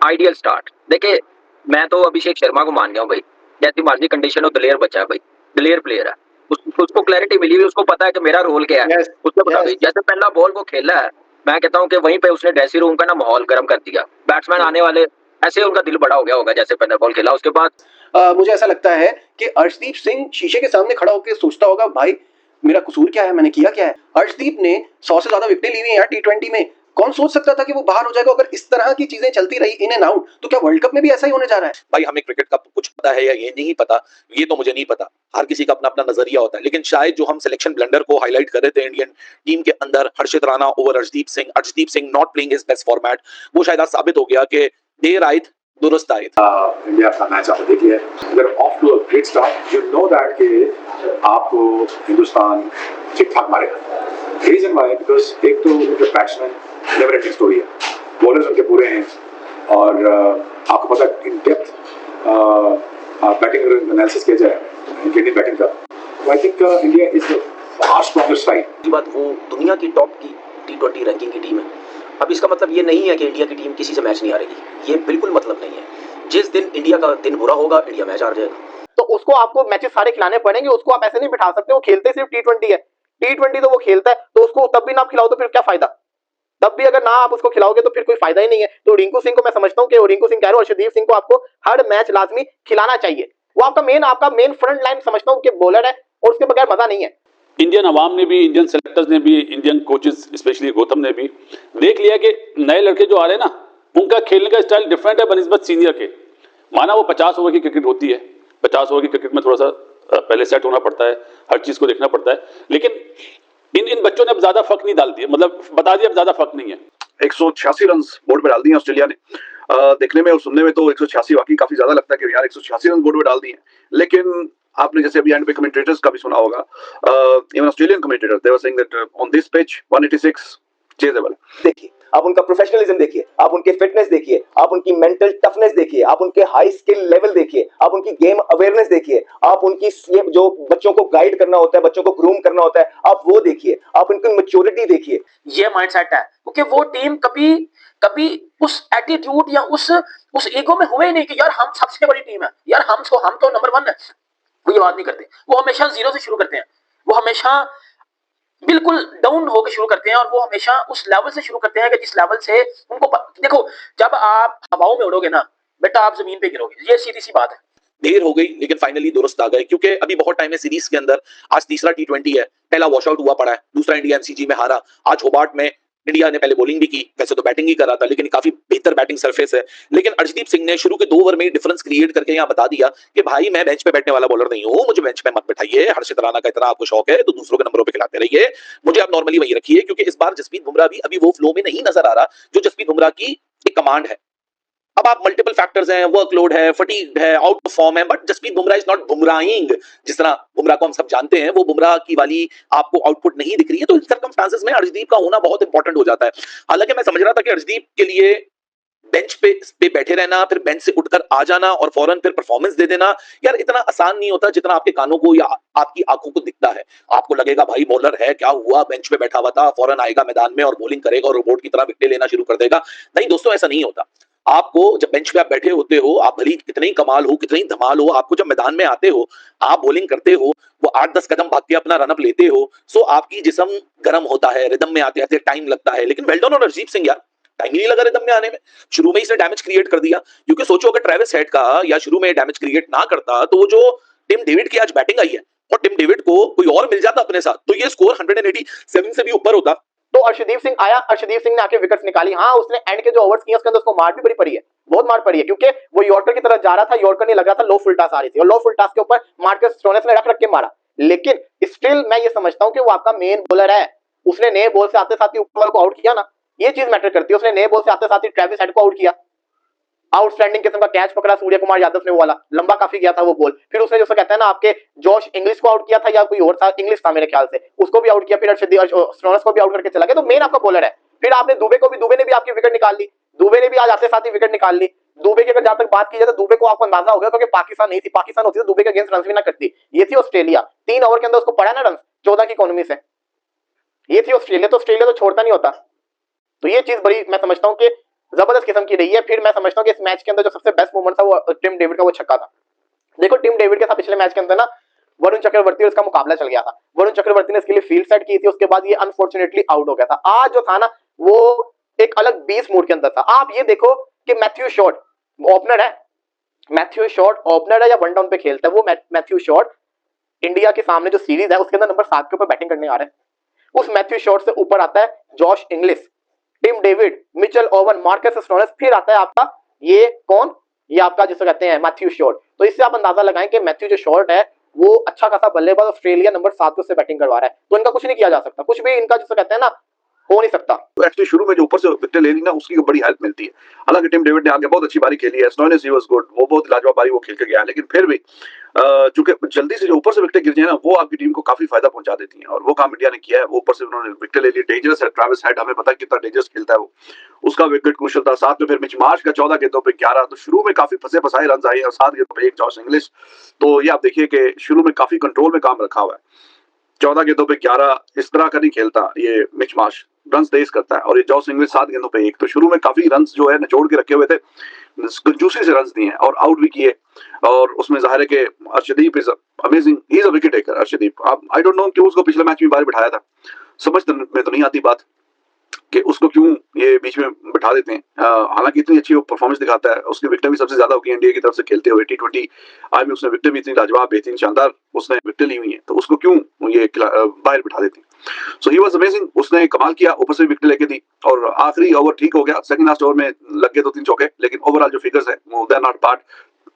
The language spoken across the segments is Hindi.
आइडियल स्टार्ट देखिए, मैं तो अभिषेक शर्मा को मान गया हूँ भाई। जैसी मर्जी कंडीशन हो, दलेर बच्चा है भाई, दलेर प्लेयर है। उसको क्लैरिटी मिली हुई, उसको पता है कि मेरा रोल क्या है। यस उसके मुताबिक यस जैसे पहला बॉल वो खेला है, मैं कहता हूँ कि वहीं पे उसने ड्रेसिंग रूम का ना माहौल गर्म कर दिया। बैट्समैन आने वाले ऐसे उनका दिल बड़ा हो गया होगा जैसे पहला बॉल खेला। उसके बाद मुझे ऐसा लगता है कि अर्शदीप सिंह शीशे के सामने खड़ा होकर सोचता होगा, भाई मेरा कसूर क्या है, मैंने किया क्या है। अर्शदीप ने 100 से ज्यादा विकेटें ली हुई हैं T20 में। कौन सोच सकता था कि वो बाहर हो जाएगा। अगर इस तरह की चीजें चलती रही इन एंड आउट, तो क्या वर्ल्ड कप में भी ऐसा ही होने जा रहा है। भाई हमें क्रिकेट का कुछ पता है या ये नहीं पता, ये तो मुझे नहीं पता। हर किसी का अपना अपना नजरिया होता है, लेकिन शायद जो हम सिलेक्शन ब्लंडर को हाईलाइट कर रहे थे इंडियन टीम के अंदर, Harshit Rana over Arshdeep Singh not playing his best format, वो शायद आज साबित हो गया कि देर आयत दुरुस्त आयत। इंडिया का मैच आपने देख लिया है, अगर off to a great start, you know that कि आपको हिंदुस्तान ठीक ठाक मारेगा। रीजन वाई, बिकॉज एक तो उनके बैट्समैन नेवर एंडिंग स्टोरी है, बॉलर्स उनके पूरे हैं, और आपको पता है इन डेप्थ बैटिंग एनालिसिस किया जाए इंडियन बैटिंग का, तो I think India is far stronger side. बात वो दुनिया की टॉप की T20 रैंकिंग की टीम है। अब इसका मतलब ये नहीं है कि इंडिया की टीम किसी से मैच नहीं हारेगी, ये बिल्कुल मतलब नहीं है। जिस दिन इंडिया का दिन बुरा होगा, इंडिया मैच हार जाएगा। तो उसको आपको मैचेस सारे खिलाने पड़ेंगे, उसको आप ऐसे नहीं बिठा सकते। वो खेलते सिर्फ T20 है, T20 तो वो खेलता है, तो उसको तब भी ना आप खिलाओ तो फिर क्या फायदा। तब भी अगर ना आप उसको खिलाओगे तो फिर कोई फायदा ही नहीं है। तो रिंकू सिंह को मैं समझता हूँ कि रिंकू सिंह कह रहे हो, अर्शदीप सिंह को आपको हर मैच लाजमी खिलाना चाहिए। वो आपका मेन फ्रंट लाइन समझता हूँ कि बॉलर है, और उसके बगैर मजा नहीं है। इंडियन अवाम ने भी, इंडियन सेलेक्टर्स ने भी, इंडियन कोचेस स्पेशली गौतम ने भी देख लिया कि नए लड़के जो आ रहे हैं ना, उनका खेलने का स्टाइल डिफरेंट है बनिस्बत सीनियर के। माना वो 50 ओवर की क्रिकेट होती है, 50 ओवर की क्रिकेट में थोड़ा सा पहले सेट होना पड़ता है, हर चीज को देखना पड़ता है, लेकिन इन बच्चों ने अब ज्यादा फर्क नहीं डाल दिया, मतलब बता दिया अब ज्यादा फर्क नहीं है। 186 रन बोर्ड पे डाल दिए ऑस्ट्रेलिया ने। देखने में और सुनने में तो 186 वाकई काफी ज्यादा लगता है कि यार 186 रन बोर्ड पे डाल दिए, लेकिन आपने जैसे अभी एंड पे कमेंटेटर्स का भी सुना होगा, even Australian commentators they were saying that on this pitch 186 chasable. देखिए, आप उनका प्रोफेशनलिज्म देखिए, आप उनके फिटनेस देखिए, आप उनकी मेंटल टफनेस देखिए, आप उनके हाई स्किल लेवल देखिए, आप उनकी गेम अवेयरनेस देखिए, आप उनकी ये जो बच्चों को गाइड करना होता है, बच्चों को ग्रूम करना होता है, आप वो देखिए, आप उनकी मैच्योरिटी देखिए। ये माइंडसेट है, क्योंकि वो टीम कभी उस एटीट्यूड या उस ईगो में हुए ही नहीं कि यार हम सबसे बड़ी टीम है, यार हम तो नंबर 1 है। वो ये बात नहीं करते। वो हमेशा जीरो से शुरू करते हैं, वो हमेशा बिल्कुल डाउन होकर शुरू करते हैं, और वो हमेशा उस लेवल से शुरू करते हैं कि जिस लेवल से उनको देखो, जब आप हवाओं में उड़ोगे ना बेटा, आप जमीन पे गिरोगे। ये सीधी सी बात है। देर हो गई लेकिन फाइनली दुरुस्त आ गए, क्योंकि अभी बहुत टाइम है सीरीज के अंदर। आज तीसरा T20 है, पहला वॉश आउट हुआ पड़ा है, दूसरा इंडिया MCG में हारा। आज होबार्ट में इंडिया ने पहले बॉलिंग भी की, वैसे तो बैटिंग ही कर रहा था, लेकिन काफी बेहतर बैटिंग सरफेस है। लेकिन अर्शदीप सिंह ने शुरू के 2 ओवर में डिफरेंस क्रिएट करके यहाँ बता दिया कि भाई मैं बेंच पे बैठने वाला बॉलर नहीं हूँ, मुझे बेंच पे मत बैठाइए। हर्षित राणा का इतना आपको शौक है तो दूसरों के नंबरों पे खिलाते रहिए, मुझे आप नॉर्मली वही रखिए। क्योंकि इस बार जसप्रीत बुमराह भी अभी वो फ्लो में नहीं नजर आ रहा जो जसप्रीत बुमराह की एक कमांड है। अब आप मल्टीपल फैक्टर्स हैं, वर्कलोड है, फटीग है, आउट ऑफ फॉर्म है, but Jasprit Bumrah is not Bumrahing. जिस तरह बुमराह को हम सब जानते हैं, वो बुमराह की वाली आपको आउटपुट नहीं दिख रही है। तो इन सर्कमस्टांसेस में अर्शदीप का होना बहुत इंपॉर्टेंट हो जाता है। हालांकि मैं समझ रहा था कि अर्शदीप के लिए बेंच पे बैठे रहना, फिर बेंच से उठकर आ जाना और फौरन फिर परफॉर्मेंस दे देना, यार इतना आसान नहीं होता जितना आपके कानों को या आपकी आंखों को दिखता है। आपको लगेगा भाई बॉलर है, क्या हुआ, बेंच पे बैठा हुआ था, फौरन आएगा मैदान में और बॉलिंग करेगा और रोबोट की तरह विकेट लेना शुरू कर देगा। नहीं दोस्तों, ऐसा नहीं होता। आपको जब बेंच पे आप बैठे होते हो, आप भली कितने ही कमाल हो, कितने ही धमाल हो, आपको जब मैदान में आते हो, आप बॉलिंग करते हो, वो 8-10 कदम भाग के अपना रनअप लेते हो, सो आपकी जिस्म गर्म होता है, रिदम में आते आते टाइम लगता है। लेकिन वेल डन और अर्शदीप सिंह, यार टाइम ही नहीं लगा रिदम में आने में। शुरू में ही इसने डैमेज क्रिएट कर दिया। क्योंकि सोचो अगर ट्रेविस हेड का या शुरू में डैमेज क्रिएट ना करता, तो वो जो टिम डेविड की आज बैटिंग आई है और टिम डेविड को कोई और मिल जाता अपने साथ, तो ये स्कोर 187 से भी ऊपर होता। तो अर्शदीप सिंह आया, अर्शदीप सिंह ने आके विकेट्स निकाली। हाँ, उसने एंड के जो ओवर्स किए उसके अंदर उसको मार भी बड़ी पड़ी है, बहुत मार पड़ी है, क्योंकि वो यॉर्कर की तरफ जा रहा था, यॉर्कर नहीं लग रहा था, लो फुल टॉस आ रही थी और लो फुल टॉस के ऊपर मार्कस स्टोइनिस ने रख के मारा। लेकिन स्टिल मैं ये समझता हूं कि वो आपका मेन बॉलर है। उसने नए बॉल से आते साथ ही ऊपर वाले को आउट किया ना, ये चीज मैटर करती है। उसने नए बॉल से आते साथ ही ट्रेविस हेड को आउट किया, आउटस्टैंडिंग किस्म का कैच पकड़ा सूर्य कुमार यादव ने, वो वाला लंबा काफी गया था वो बॉल। फिर उसने जो कहते हैं ना आपके जॉश इंग्लिश को आउट किया था, या कोई और था, इंग्लिश था मेरे ख्याल से, उसको भी आउट किया। फिर स्टोइनिस को भी आउट करके चला गया। तो मेन आपका बॉलर है। फिर आपने दुबे ने भी आपकी विकेट निकाल ली, दुबे ने भी आज आते साथ ही विकेट निकाल ली। दुबे की अगर जहां तक बात की जाए तो दुबे को आपको अंदाजा हो गया, क्योंकि पाकिस्तान नहीं थी, पाकिस्तान होती तो दुबे के अगेंस्ट रन भी ना करती। ये थी ऑस्ट्रेलिया, 3 ओवर के अंदर उसको पड़ा ना रन 14 की इकोनॉमी से। ये थी ऑस्ट्रेलिया, तो ऑस्ट्रेलिया तो छोड़ता नहीं होता। तो ये चीज बड़ी मैं समझता हूं कि जबरदस्त किस्म की रही है। फिर मैं समझता हूँ कि इस मैच के अंदर जो सबसे बेस्ट मोमेंट था वो टिम डेविड का वो छक्का था। देखो टिम डेविड के साथ पिछले मैच के अंदर ना वरुण चक्रवर्ती और उसका मुकाबला चल गया था। वरुण चक्रवर्ती ने इसके लिए फील्ड सेट की थी, उसके बाद ये अनफॉर्चुनेटली आउट हो गया था। आज जो था ना वो एक अलग 20 मूड के अंदर था। आप ये देखो कि मैथ्यू शॉर्ट ओपनर है, मैथ्यू शॉर्ट ओपनर है या वन डाउन पे खेलता है, वो मैथ्यू शॉर्ट इंडिया के सामने जो सीरीज है उसके अंदर नंबर 7 के ऊपर बैटिंग करने आ रहा है। उस मैथ्यू शॉर्ट से ऊपर आता है Josh English, Tim David, Mitchell Owen, Marcus Stoinis, फिर आता है आपका ये कौन, ये आपका जिसे कहते हैं मैथ्यू शॉर्ट। तो इससे आप अंदाजा लगाएं कि मैथ्यू जो शॉर्ट है वो अच्छा खासा बल्लेबाज, ऑस्ट्रेलिया नंबर 7 पे उससे बैटिंग करवा रहा है, तो इनका कुछ नहीं किया जा सकता, कुछ भी इनका जिसे कहते हैं ना हो नहीं सकता। तो एक्चुअली शुरू में जो ऊपर से विकेट ले ली ना उसकी बड़ी हेल्प मिलती है। हालांकि टिम डेविड ने आगे बहुत अच्छी बारी खेली है, स्टोइनिस ही वाज गुड, वो बहुत लाजवाब बारी वो खेल के गया, लेकिन फिर भी चूंकि जल्दी से जो ऊपर से विकेट गिर जाए ना वो आपकी टीम को काफी फायदा पहुंचा देती हैं, और वो काम इंडिया ने किया है। वो ऊपर से उन्होंने विकेट ले ली, डेंजरस है ट्रेविस हेड, हमें पता है कितना डेंजरस खेलता है वो, उसका विकेट क्रूशियल था। साथ में फिर मिच मार्श का 14 गेंदों पे 11, तो शुरू में काफी फंसे फसाए रन आए और 7 गेंदों पे 1 जॉश इंग्लिश। तो ये आप देखिए कि शुरू में काफी कंट्रोल में काम रखा हुआ है। 14 गेंदों पे 11 इस तरह का नहीं खेलता ये मिच मार्श, रन तेज करता है, और ये जॉस इंग्लिश 7 गेंदों पे 1। तो शुरू में काफी रन जो है निचोड़ के रखे हुए थे, कंजूसी से रन दिए और आउट भी किए। और उसमें जाहिर है कि Arshdeep is amazing, he is a wicket taker Arshdeep. आप आई डोंट नो क्यों उसको पिछले मैच में बाहर बिठाया था, समझ में तो नहीं आती बात कि उसको क्यों ये बीच में बिठा देते हैं। हालांकि इतनी अच्छी वो परफॉर्मेंस दिखाता है, उसकी विकेटें भी सबसे ज्यादा होगी इंडिया की तरफ से खेलते हुए। T20 आई में उसने विकेटें भी इतनी लाजवाब, बेहतरीन, शानदार उसने विकेटें ली हुई हैं, तो उसको क्यों ये बाहर बिठा देते हैं। सो ही वाज अमेजिंग, उसने कमाल किया, ऊपर से विकेट लेके दी, और आखिरी ओवर ठीक हो गया, सेकंड लास्ट ओवर में लग गए 2-3 चौके, लेकिन ओवरऑल जो फिगर्स है वो दे आर नॉट बैड।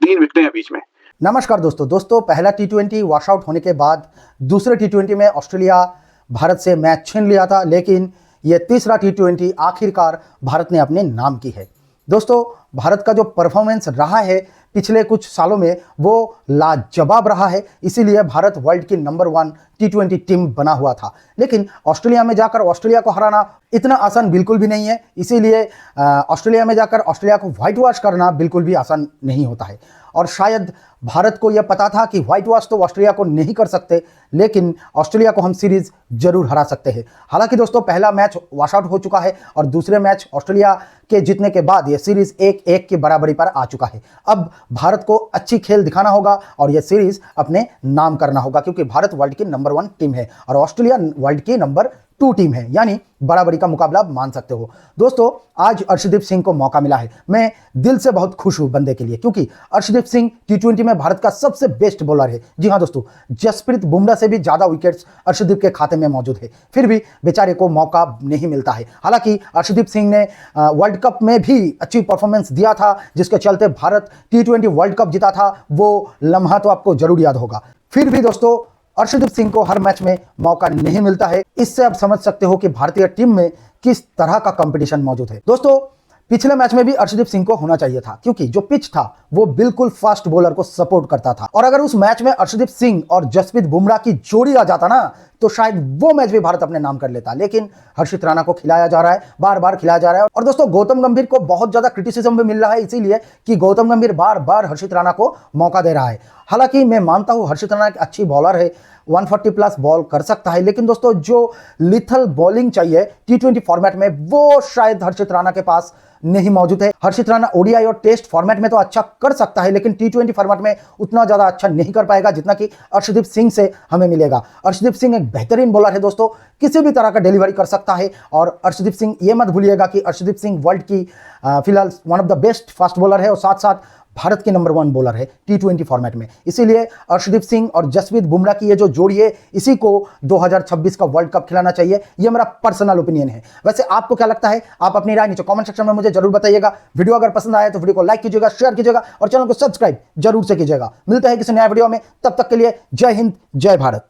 3 विकेटें हैं बीच में। नमस्कार दोस्तों, पहला T20 वॉश आउट होने के बाद दूसरे T20 में ऑस्ट्रेलिया भारत से मैच छीन लिया था, लेकिन ये तीसरा T20 आखिरकार भारत ने अपने नाम की है। दोस्तों, भारत का जो परफॉर्मेंस रहा है पिछले कुछ सालों में वो लाजवाब रहा है, इसीलिए भारत वर्ल्ड की नंबर 1 T20 टीम बना हुआ था। लेकिन ऑस्ट्रेलिया में जाकर ऑस्ट्रेलिया को हराना इतना आसान बिल्कुल भी नहीं है, इसीलिए ऑस्ट्रेलिया में जाकर ऑस्ट्रेलिया को व्हाइट वॉश करना बिल्कुल भी आसान नहीं होता है। और शायद भारत को यह पता था कि व्हाइट वॉश तो ऑस्ट्रेलिया को नहीं कर सकते, लेकिन ऑस्ट्रेलिया को हम सीरीज जरूर हरा सकते हैं। हालांकि दोस्तों, पहला मैच वॉश आउट हो चुका है और दूसरे मैच ऑस्ट्रेलिया के जीतने के बाद यह सीरीज 1-1 की बराबरी पर आ चुका है। अब भारत को अच्छी खेल दिखाना होगा और यह सीरीज अपने नाम करना होगा, क्योंकि भारत वर्ल्ड की नंबर 1 टीम है और ऑस्ट्रेलिया वर्ल्ड की नंबर 2 टीम है, यानी बराबरी का मुकाबला मान सकते हो। दोस्तों, आज अर्शदीप सिंह को मौका मिला है, मैं दिल से बहुत खुश हूं बंदे के लिए, क्योंकि अर्शदीप सिंह T20 में भारत का सबसे बेस्ट बॉलर है। जी हां दोस्तों, जसप्रीत बुमराह से भी ज्यादा विकेट्स अर्शदीप के खाते में मौजूद है, फिर भी बेचारे को मौका नहीं मिलता है। हालांकि अर्शदीप सिंह ने वर्ल्ड कप में भी अच्छी परफॉर्मेंस दिया था, जिसके चलते भारत T20 वर्ल्ड कप जीता था, वो लम्हा तो आपको जरूर याद होगा। फिर भी दोस्तों, अर्शदीप सिंह को हर मैच में मौका नहीं मिलता है। इससे आप समझ सकते हो कि भारतीय टीम में किस तरह का कंपटीशन मौजूद है। दोस्तों, पिछले मैच में भी अर्शदीप सिंह को होना चाहिए था, क्योंकि जो पिच था वो बिल्कुल फास्ट बॉलर को सपोर्ट करता था, और अगर उस मैच में अर्शदीप सिंह और जसप्रीत बुमराह की जोड़ी आ जाता ना तो शायद वो मैच भी भारत अपने नाम कर लेता। लेकिन हर्षित राणा को खिलाया जा रहा है, बार बार खिलाया जा रहा है। और दोस्तों, गौतम गंभीर को बहुत ज्यादा क्रिटिसिज्म भी मिल रहा है, इसीलिए कि गौतम गंभीर बार बार हर्षित राणा को मौका दे रहा है। हालांकि मैं मानता हूं हर्षित राणा एक अच्छी बॉलर है, 140 प्लस बॉल कर सकता है, लेकिन दोस्तों जो लिथल बॉलिंग चाहिए T20 फॉर्मेट में वो शायद हर्षित राणा के पास नहीं मौजूद है। हर्षित राणा ODI और टेस्ट फॉर्मेट में तो अच्छा कर सकता है, लेकिन T20 फॉर्मेट में उतना ज्यादा अच्छा नहीं कर पाएगा जितना कि अर्शदीप सिंह से हमें मिलेगा। अर्शदीप सिंह एक बेहतरीन बॉलर है दोस्तों, किसी भी तरह का डिलीवरी कर सकता है। और अर्शदीप सिंह, ये मत भूलिएगा कि अर्शदीप सिंह वर्ल्ड की फिलहाल one of the best fast bowler है और साथ साथ भारत के नंबर 1 बॉलर है T20 फॉर्मेट में। इसीलिए अर्शदीप सिंह और जसप्रीत बुमराह की ये जो जोड़ी है, इसी को 2026 का वर्ल्ड कप खिलाना चाहिए। ये मेरा पर्सनल ओपिनियन है। वैसे आपको क्या लगता है? आप अपनी राय नीचे कमेंट सेक्शन में मुझे जरूर बताइएगा। वीडियो अगर पसंद आए तो वीडियो को लाइक कीजिएगा, शेयर कीजिएगा और चैनल को सब्सक्राइब जरूर से कीजिएगा। मिलते हैं किसी नया वीडियो में, तब तक के लिए जय हिंद, जय भारत।